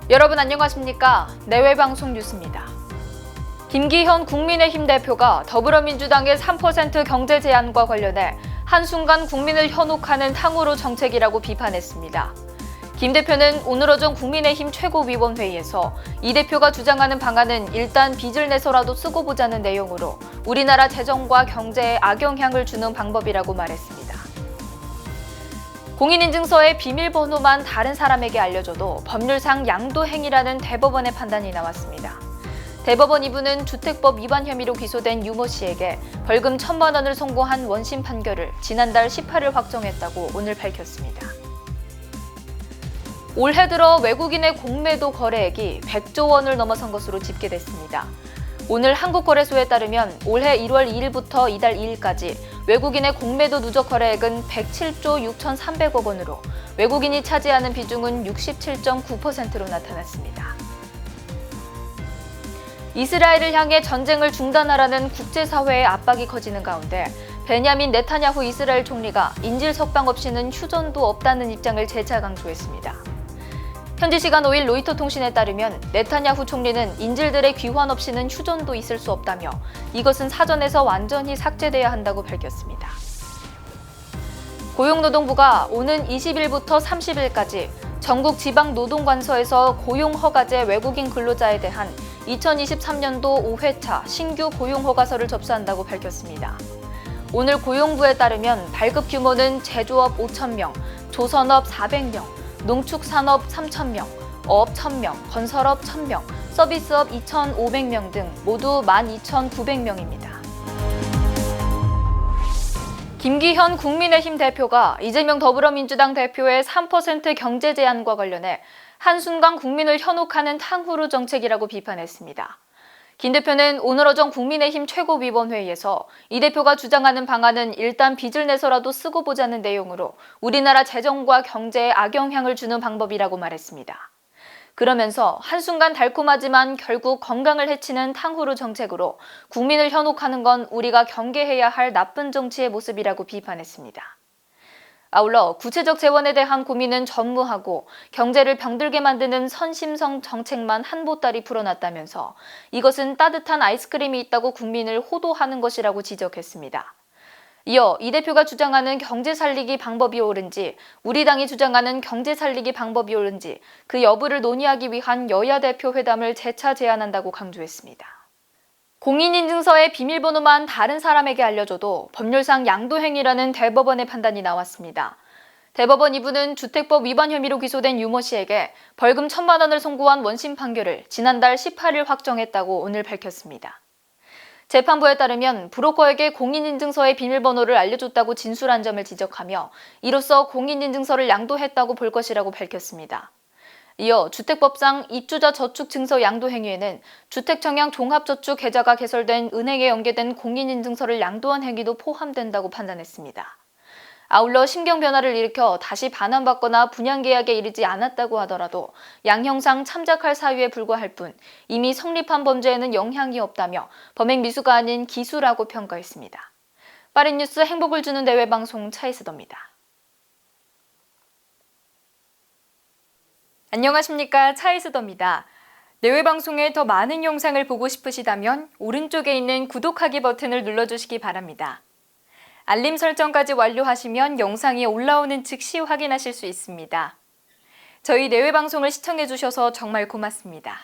여러분 안녕하십니까? 내외방송 뉴스입니다. 김기현 국민의힘 대표가 더불어민주당의 3% 경제 제한과 관련해 한순간 국민을 현혹하는 탕후루 정책이라고 비판했습니다. 김 대표는 오늘 오전 국민의힘 최고위원회의에서 이 대표가 주장하는 방안은 일단 빚을 내서라도 쓰고 보자는 내용으로 우리나라 재정과 경제에 악영향을 주는 방법이라고 말했습니다. 공인인증서의 비밀번호만 다른 사람에게 알려줘도 법률상 양도행위라는 대법원의 판단이 나왔습니다. 대법원 2부는 주택법 위반 혐의로 기소된 유모 씨에게 벌금 1,000만 원을 선고한 원심 판결을 지난달 18일 확정했다고 오늘 밝혔습니다. 올해 들어 외국인의 공매도 거래액이 100조 원을 넘어선 것으로 집계됐습니다. 오늘 한국거래소에 따르면 올해 1월 2일부터 이달 2일까지 외국인의 공매도 누적 거래액은 107조 6,300억 원으로 외국인이 차지하는 비중은 67.9%로 나타났습니다. 이스라엘을 향해 전쟁을 중단하라는 국제사회의 압박이 커지는 가운데 베냐민 네타냐후 이스라엘 총리가 인질 석방 없이는 휴전도 없다는 입장을 재차 강조했습니다. 현지 시간 5일 로이터 통신에 따르면 네타냐후 총리는 인질들의 귀환 없이는 휴전도 있을 수 없다며 이것은 사전에서 완전히 삭제돼야 한다고 밝혔습니다. 고용노동부가 오는 20일부터 30일까지 전국 지방노동관서에서 고용허가제 외국인 근로자에 대한 2023년도 5회차 신규 고용허가서를 접수한다고 밝혔습니다. 오늘 고용부에 따르면 발급 규모는 제조업 5,000명, 조선업 400명, 농축산업 3,000명, 어업 1,000명, 건설업 1,000명, 서비스업 2,500명 등 모두 12,900명입니다. 김기현 국민의힘 대표가 이재명 더불어민주당 대표의 3% 경제 제한과 관련해 한순간 국민을 현혹하는 탕후루 정책이라고 비판했습니다. 김 대표는 오늘 오전 국민의힘 최고위원회의에서 이 대표가 주장하는 방안은 일단 빚을 내서라도 쓰고 보자는 내용으로 우리나라 재정과 경제에 악영향을 주는 방법이라고 말했습니다. 그러면서 한순간 달콤하지만 결국 건강을 해치는 탕후루 정책으로 국민을 현혹하는 건 우리가 경계해야 할 나쁜 정치의 모습이라고 비판했습니다. 아울러 구체적 재원에 대한 고민은 전무하고 경제를 병들게 만드는 선심성 정책만 한 보따리 풀어놨다면서 이것은 따뜻한 아이스크림이 있다고 국민을 호도하는 것이라고 지적했습니다. 이어 이 대표가 주장하는 경제 살리기 방법이 옳은지 우리 당이 주장하는 경제 살리기 방법이 옳은지 그 여부를 논의하기 위한 여야 대표 회담을 재차 제안한다고 강조했습니다. 공인인증서의 비밀번호만 다른 사람에게 알려줘도 법률상 양도행위라는 대법원의 판단이 나왔습니다. 대법원 2부는 주택법 위반 혐의로 기소된 유모 씨에게 벌금 1,000만 원을 선고한 원심 판결을 지난달 18일 확정했다고 오늘 밝혔습니다. 재판부에 따르면 브로커에게 공인인증서의 비밀번호를 알려줬다고 진술한 점을 지적하며 이로써 공인인증서를 양도했다고 볼 것이라고 밝혔습니다. 이어 주택법상 입주자 저축 증서 양도 행위에는 주택청약 종합저축 계좌가 개설된 은행에 연계된 공인인증서를 양도한 행위도 포함된다고 판단했습니다. 아울러 심경 변화를 일으켜 다시 반환받거나 분양계약에 이르지 않았다고 하더라도 양형상 참작할 사유에 불과할 뿐 이미 성립한 범죄에는 영향이 없다며 범행 미수가 아닌 기수라고 평가했습니다. 빠른 뉴스 행복을 주는 내외방송 차이스더입니다. 안녕하십니까, 차이스더입니다. 내외방송의 더 많은 영상을 보고 싶으시다면 오른쪽에 있는 구독하기 버튼을 눌러주시기 바랍니다. 알림 설정까지 완료하시면 영상이 올라오는 즉시 확인하실 수 있습니다. 저희 내외방송을 시청해주셔서 정말 고맙습니다.